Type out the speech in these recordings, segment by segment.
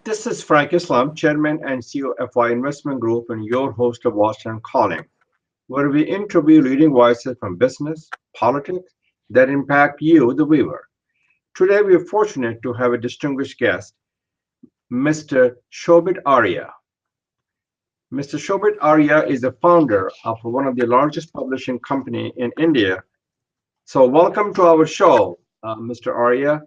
This is Frank Islam, Chairman and CEO of FI Investment Group, and your host of Washington Calling, where we interview leading voices from business, politics that impact you, the viewer. Today, we are fortunate to have a distinguished guest, Mr. Shobit Arya. Mr. Shobit Arya is the founder of one of the largest publishing company in India. So, welcome to our show, Mr. Arya.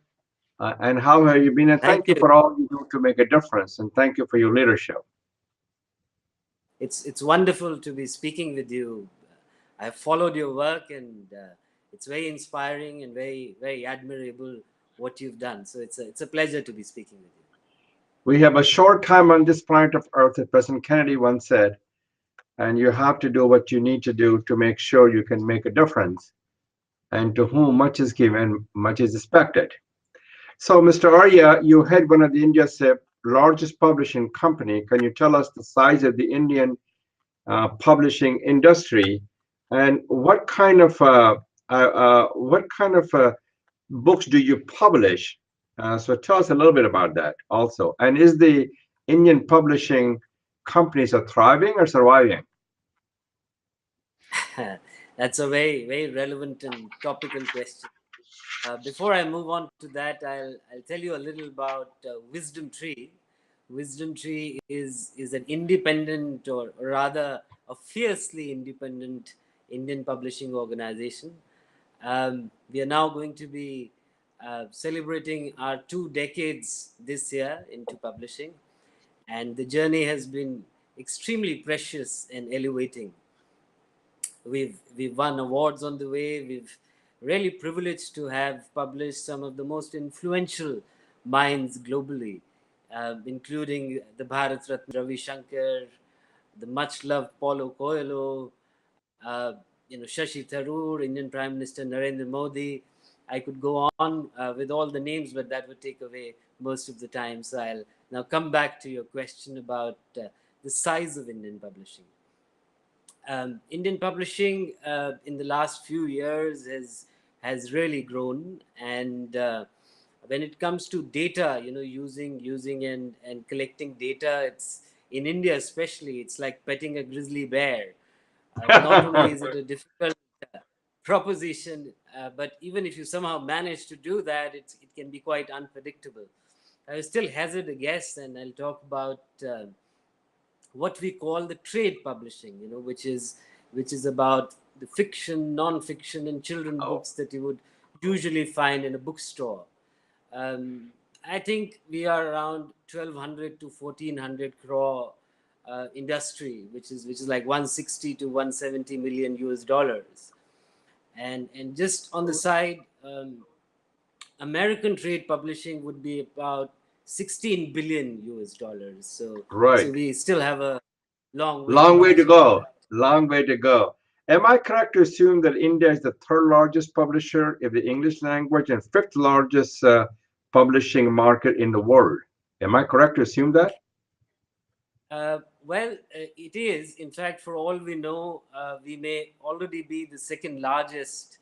And how have you been? And Thank thank you you. for all you do to make a difference. And thank you for your leadership. It's wonderful to be speaking with you. I've followed your work, and it's very inspiring and very admirable what you've done. So it's a pleasure to be speaking with you. We have a short time on this planet of Earth, as President Kennedy once said, and you have to do what you need to do to make sure you can make a difference. And to whom much is given, much is expected. So, Mr. Arya, you head one of the India's largest publishing company. Can you tell us the size of the Indian publishing industry, and what kind of books do you publish? So tell us a little bit about that also. And is the Indian publishing companies are thriving or surviving? That's a very relevant and topical question. Before I move on to that, I'll tell you a little about Wisdom Tree. Wisdom Tree is an independent, or rather a fiercely independent Indian publishing organization. We are now going to be celebrating our 2 decades this year into publishing, and the journey has been extremely precious and elevating. We've won awards on the way. We've really privileged to have published some of the most influential minds globally, including the Bharat Ratna Ravi Shankar, the much loved Paulo Coelho, Shashi Tharoor, Indian Prime Minister Narendra Modi. I could go on with all the names, but that would take away most of the time. So I'll now come back to your question about the size of Indian publishing. Indian publishing in the last few years has really grown, and when it comes to data, using and collecting data, it's in India especially, it's like petting a grizzly bear. Not only is it a difficult uh, proposition, but even if you somehow manage to do that, it can be quite unpredictable. I will still hazard a guess, and I'll talk about what we call the trade publishing, which is about the fiction, non-fiction, and children Oh, books that you would usually find in a bookstore. Um, I think we are around 1,200 to 1,400 crore industry, which is like 160 to 170 million US dollars. And just on the side, American trade publishing would be about 16 billion US dollars. So right. we still have a long way to Long way to march on go. that. Long way to go. Am I correct to assume that India is the third largest publisher in the English language and fifth largest publishing market in the world? Am I correct to assume that? It is. In fact, for all we know, we may already be the second largest,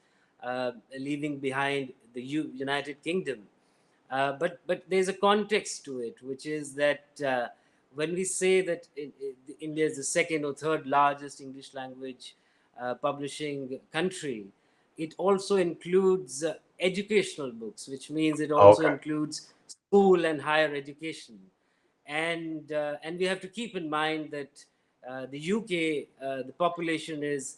leaving behind the United Kingdom. But there's a context to it, which is that when we say that India is the second or third largest English language publishing country, it also includes educational books, which means it also Okay. includes school and higher education. And we have to keep in mind that the UK, the population is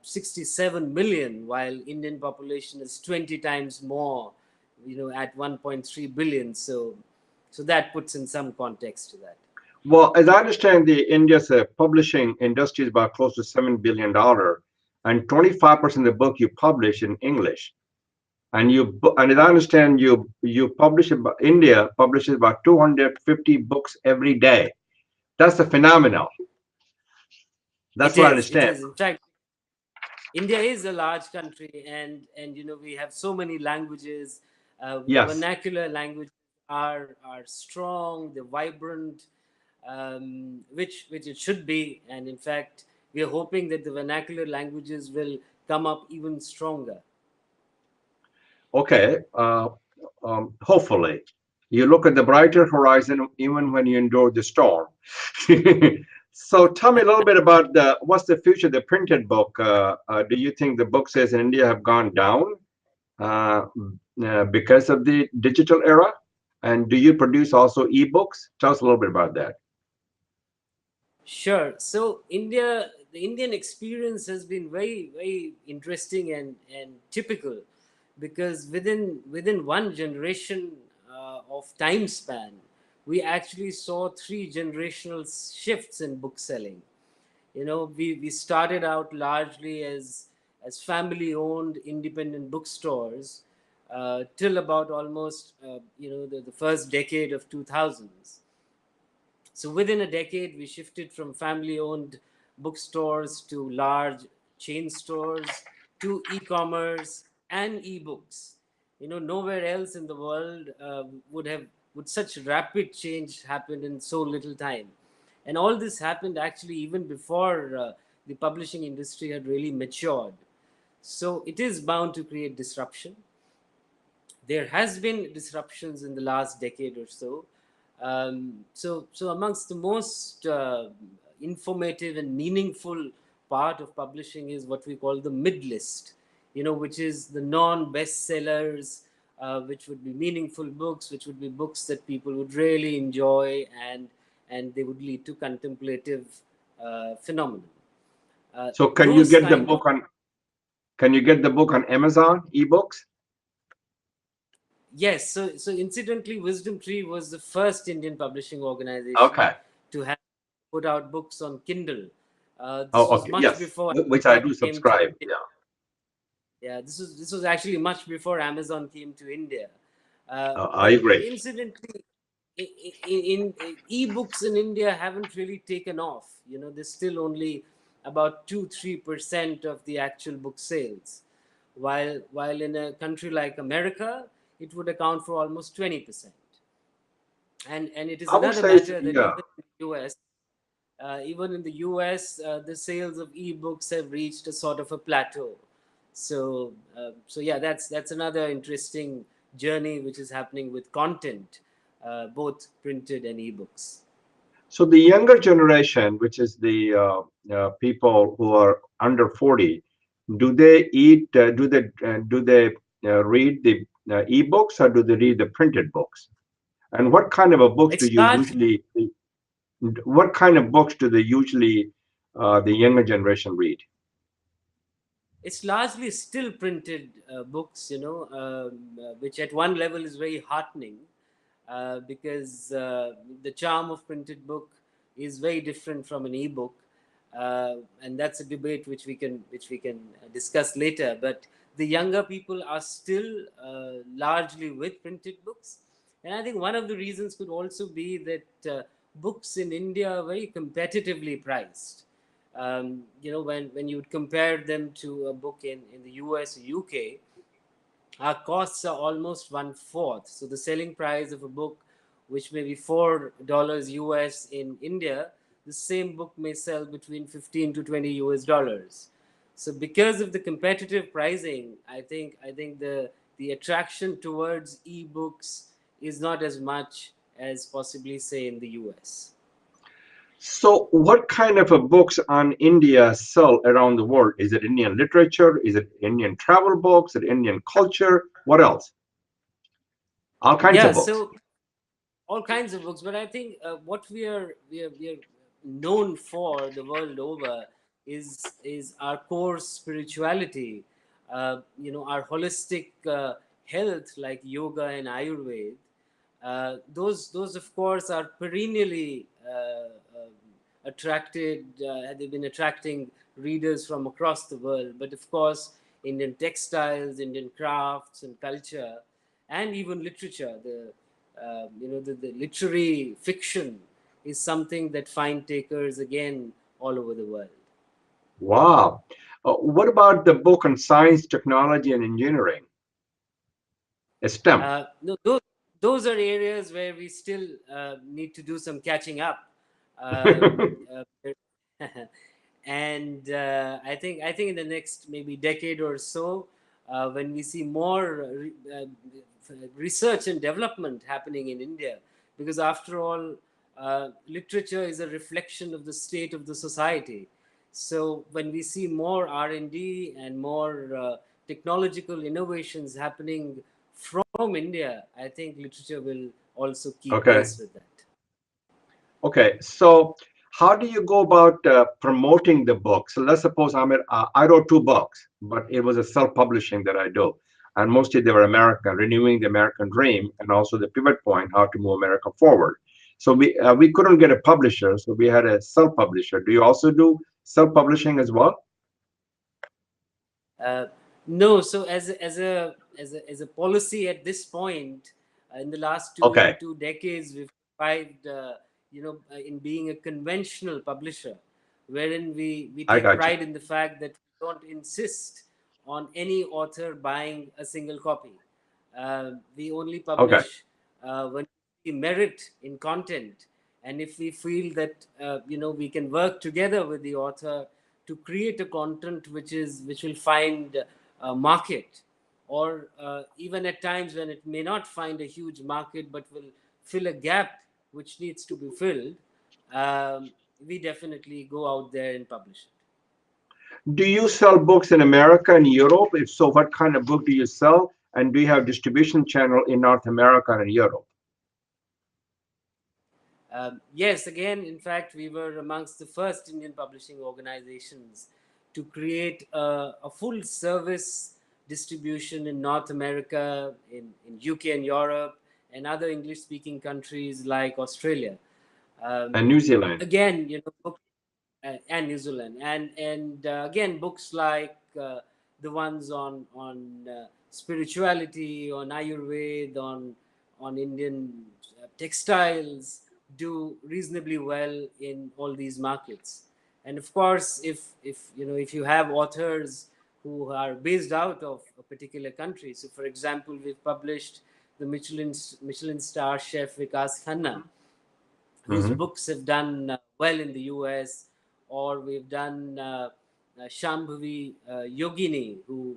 67 million, while Indian population is 20 times more, at 1.3 billion. So that puts in some context to that. Well, as I understand, the India's publishing industry is about close to $7 billion, and 25% of the book you publish in English. And as I understand, you publish about India publishes about 250 books every day. That's a phenomenal. That's It what I is. It understand. is. In fact, India is a large country, and we have so many languages. The Yes. vernacular languages are strong. They're vibrant, which it should be. And in fact, we are hoping that the vernacular languages will come up even stronger. Okay. Hopefully. You look at the brighter horizon even when you endure the storm. So tell me a little bit about what's the future of the printed book? Do you think the book sales in India have gone down uh, because of the digital era? And do you produce also ebooks? Tell us a little bit about that. Sure. So the Indian experience has been very, very interesting and typical, because within one generation of time span, we actually saw three generational shifts in book selling. We started out largely as family owned independent bookstores till about almost the first decade of 2000s. So within a decade, we shifted from family owned bookstores to large chain stores to e-commerce and e-books. Nowhere else in the world would such rapid change happen in so little time. And all this happened actually even before the publishing industry had really matured. So it is bound to create disruption. There has been disruptions in the last decade or so. So amongst the most informative and meaningful part of publishing is what we call the mid list, which is the non-bestsellers, which would be meaningful books, which would be books that people would really enjoy, and they would lead to contemplative phenomenon. So can you Those get the kind of book on Amazon ebooks? Yes, so incidentally, Wisdom Tree was the first Indian publishing organization Okay. to have put out books on Kindle. This Oh, was okay. much Yes, before which I Amazon do came to subscribe. India. Yeah. Yeah, this was actually much before Amazon came to India. I But agree. incidentally, in ebooks in India haven't really taken off. There's still only about 2-3% of the actual book sales, while in a country like America, it would account for almost 20%. And it is I would another say, matter that yeah. even in the US, the sales of ebooks have reached a sort of a plateau. So yeah, that's another interesting journey which is happening with content, both printed and ebooks. So the younger generation, which is the people who are under 40, do they read the ebooks or do they read the printed books? And what kind of a books do It's you largely usually what kind of books do they usually the younger generation read? it's largely still printed books, which at one level is very heartening, because the charm of printed book is very different from an ebook, and that's a debate which we can discuss later. But the younger people are still largely with printed books, and I think one of the reasons could also be that books in India are very competitively priced. When you would compare them to a book in the US or UK, our costs are almost one fourth. So the selling price of a book, which may be $4 US in India, the same book may sell between 15 to 20 US dollars. So because of the competitive pricing, I think the attraction towards ebooks is not as much as possibly say in the US. So what kind of a books on India sell around the world? Is it Indian literature? Is it Indian travel books? Is it Indian culture? What else? All kinds Yeah, of books. so all kinds of books, but I think what we are known for the world over is our core spirituality, our holistic health, like yoga and Ayurveda. Those of course are perennially attracted. They've been attracting readers from across the world, but of course, Indian textiles, Indian crafts and culture, and even literature. The literary fiction is something that find takers again all over the world. Wow. What about the book on science, technology, and engineering? STEM. No, those are areas where we still need to do some catching up. And I think in the next maybe decade or so, when we see more research and development happening in India, because after all, literature is a reflection of the state of the society. So when we see more R&D and more technological innovations happening from India, I think literature will also keep Okay. pace with that. Okay. So how do you go about promoting the book? So let's suppose I wrote two books, but it was a self-publishing that I do. And mostly they were American, renewing the American dream, and also the pivot point, how to move America forward. So we couldn't get a publisher, so we had a self-publisher. Do you also do self-publishing as well? Uh, no, so as a policy at this point, in the last Okay, two decades, we've survived, in being a conventional publisher, wherein we I take got you. pride in the fact that we don't insist on any author buying a single copy. We only Okay. publish when we merit in content, and if we feel that we can work together with the author to create a content which will find a market, or even at times when it may not find a huge market but will fill a gap which needs to be filled, um, we definitely go out there and publish it. Do you sell books in America and Europe? If so, what kind of book do you sell? And do you have distribution channel in North America and Europe? Yes, again, in fact, we were amongst the first Indian publishing organizations to create a full service distribution in North America, in UK and Europe, and other English speaking countries like Australia. And Um, New Zealand. Again, and New Zealand, and again, books like the ones on spirituality, on Ayurveda, on Indian textiles, do reasonably well in all these markets. And of course, if you have authors who are based out of a particular country, so for example, we've published the Michelin star chef Vikas Khanna, whose Hmm. books have done well in the US, or we've done Shambhavi Yogini, who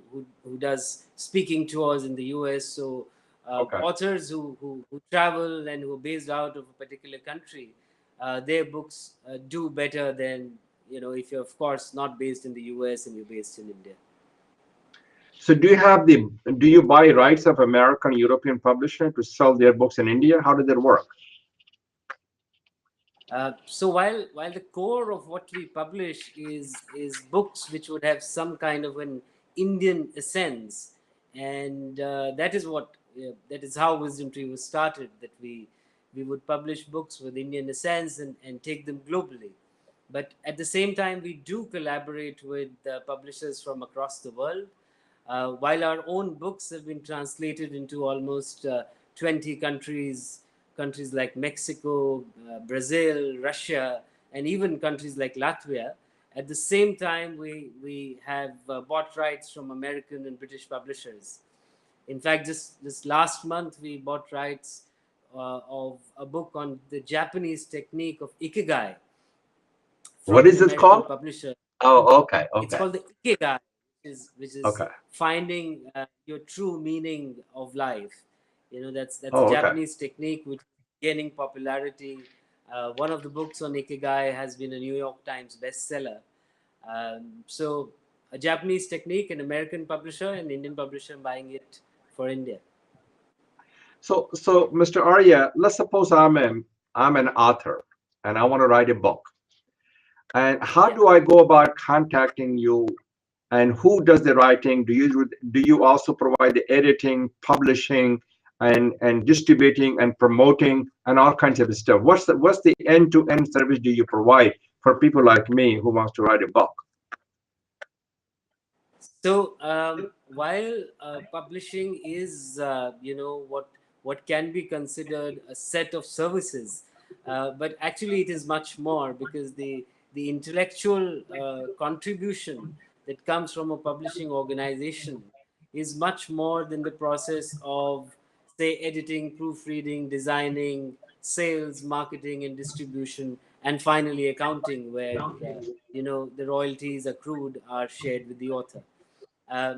does speaking tours in the US. So Okay. authors who travel and who are based out of a particular country, their books do better than if you're of course not based in the US and you're based in India. So do you buy rights of American European publisher to sell their books in India? How does that work? So while the core of what we publish is books which would have some kind of an Indian essence, and that is how Wisdom Tree was started. That we would publish books with Indian essence and take them globally. But at the same time, we do collaborate with publishers from across the world. While our own books have been translated into almost 20 countries, countries like Mexico, Brazil, Russia, and even countries like Latvia. At the same time, we have bought rights from American and British publishers. In fact, just this last month, we bought rights of a book on the Japanese technique of ikigai What from is an this American called? publisher. Oh, okay, It's okay, called the ikigai, which is okay. finding your true meaning of life. That's a Oh, okay. Japanese technique which is gaining popularity. One of the books on ikigai has been a New York Times bestseller. So a Japanese technique, an American publisher, an Indian publisher buying it for India. So Mr. Arya, let's suppose I'm an author and I want to write a book. And how Yeah. do I go about contacting you? And who does the writing? Do you also provide the editing, publishing, and distributing and promoting and all kinds of stuff? What's the end-to-end service do you provide for people like me who wants to write a book? So while publishing is what can be considered a set of services, but actually it is much more, because the intellectual contribution that comes from a publishing organization is much more than the process of, say, editing, proofreading, designing, sales, marketing, and distribution, and finally accounting, where the royalties accrued are shared with the author.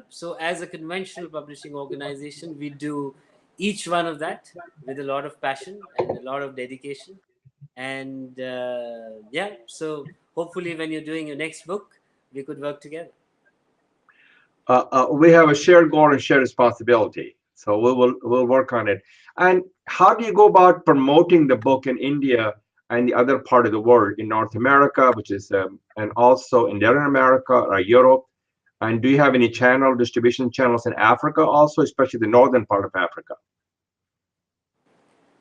So, as a conventional publishing organization, we do each one of that with a lot of passion and a lot of dedication. And yeah, so hopefully when you're doing your next book, we could work together. We have a shared goal and shared responsibility. So we'll work on it. And how do you go about promoting the book in India and the other part of the world, in North America, which is and also in Latin America or Europe? And do you have any distribution channels in Africa also, especially the northern part of Africa?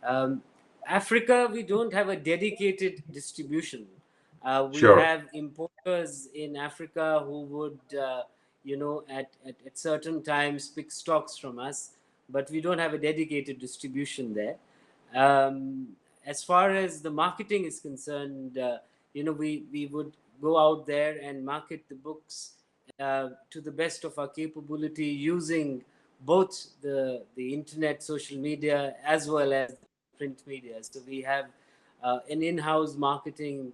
Um, Africa, we don't have a dedicated distribution. We Sure. have importers in Africa who would, at certain times pick stocks from us, but we don't have a dedicated distribution there. Um, as far as the marketing is concerned, we would go out there and market the books to the best of our capability using both the internet, social media, as well as the print media. So we have an in-house marketing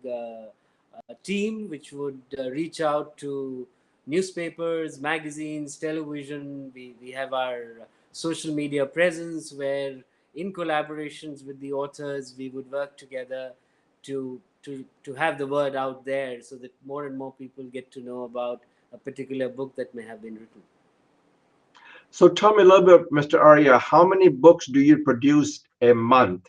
team which would reach out to newspapers, magazines, television. We have our social media presence where, in collaborations with the authors, we would work together to have the word out there so that more and more people get to know about a particular book that may have been written. So tell me a little bit, Mr. Arya, how many books do you produce a month?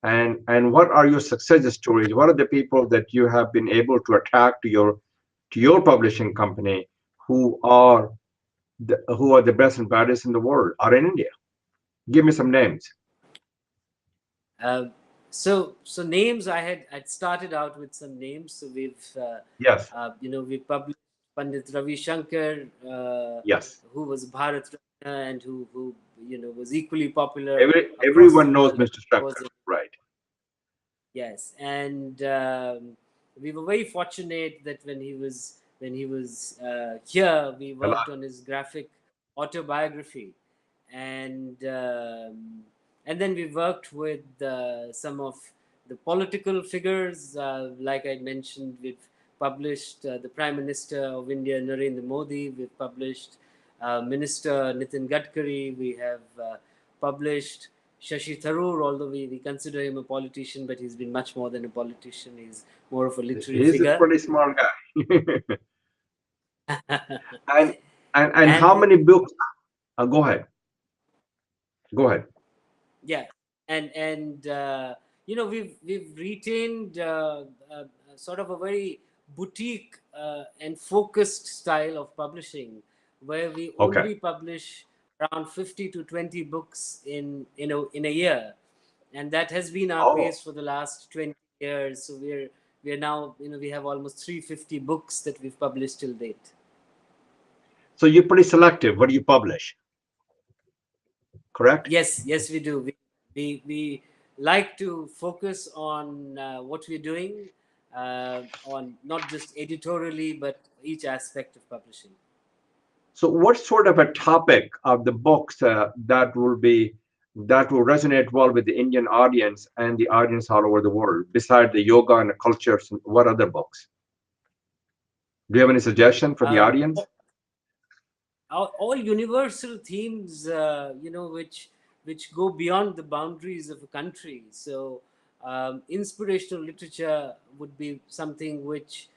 And what are your success stories? What are the people that you have been able to attract to your publishing company who are who are the best and baddest in the world or in India? Give me some names. Um, so names, I'd started out with some names. So Yes, we published Pandit Ravi Shankar, yes. who was Bharat Ratna and who was equally popular across the Everyone knows world. Mr. Was Shankar, right? Yes, and we were very fortunate that when he was here, we A lot. worked on his graphic autobiography, and and then we worked with some of the political figures, like I mentioned. We've published the Prime Minister of India, Narendra Modi. We've published Minister Nitin Gadkari. We have published Shashi Tharoor, although we consider him a politician, but he's been much more than a politician. He's more of a literary He's a figure. pretty smart guy. and and how And many books? Go ahead. Go ahead. yeah, and we've retained sort of a very boutique and focused style of publishing, where we Okay. only publish around 50 to 20 books in a year, and that has been our Oh, pace for the last 20 years. So we're now, we have almost 350 books that we've published till date. so you're pretty selective. What do you publish? Correct? Yes, we do. We like to focus on what we're doing, on not just editorially, but each aspect of publishing. So, what sort of a topic of the books that will resonate well with the Indian audience and the audience all over the world, besides the yoga and the cultures? What other books? Do you have any suggestion for the Uh, audience? all universal themes, which go beyond the boundaries of a country. So, inspirational literature would be something which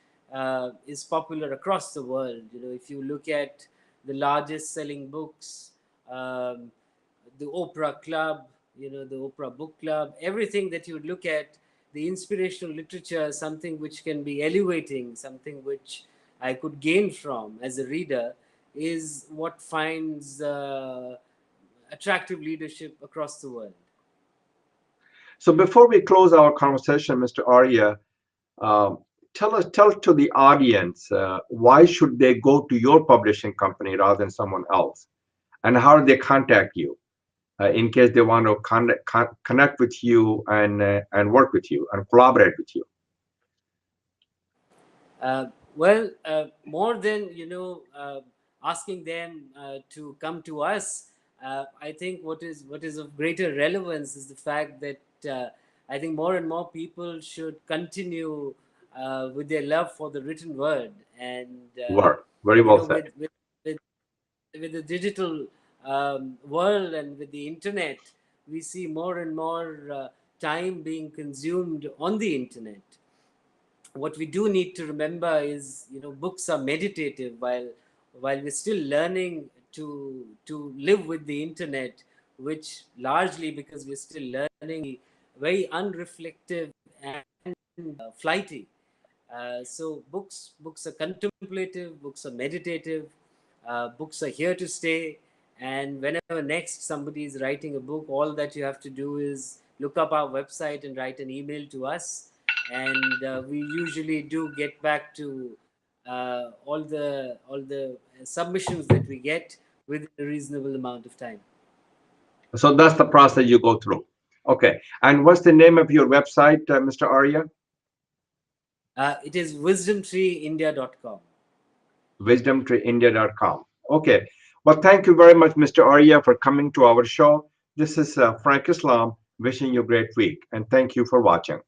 is popular across the world. If you look at the largest selling books, um, the Oprah Club, the Oprah Book Club, everything that you would look at, the inspirational literature, something which can be elevating, something which I could gain from as a reader, is what finds attractive leadership across the world. So, before we close our conversation, Mr. Arya, um, tell to the audience why should they go to your publishing company rather than someone else, and how do they contact you? In case they want to connect with you and work with you and collaborate with you. More than asking them to come to us, I think what is of greater relevance is the fact that I think more and more people should continue with their love for the written word, and Very you well know said. with with with the digital world and with the internet, we see more and more time being consumed on the internet. What we do need to remember is, books are meditative. While we're still learning to live with the internet, which largely because we're still learning, very unreflective and flighty. So books are contemplative, books are meditative, books are here to stay. And whenever next somebody is writing a book, all that you have to do is look up our website and write an email to us, and we usually do get back to all the submissions that we get within a reasonable amount of time. So that's the process you go through. Okay. And what's the name of your website, Mr. Arya? It is wisdomtreeindia.com. Wisdomtreeindia.com. Okay. Well, thank you very much, Mr. Arya, for coming to our show. This is Frank Islam wishing you a great week, and thank you for watching.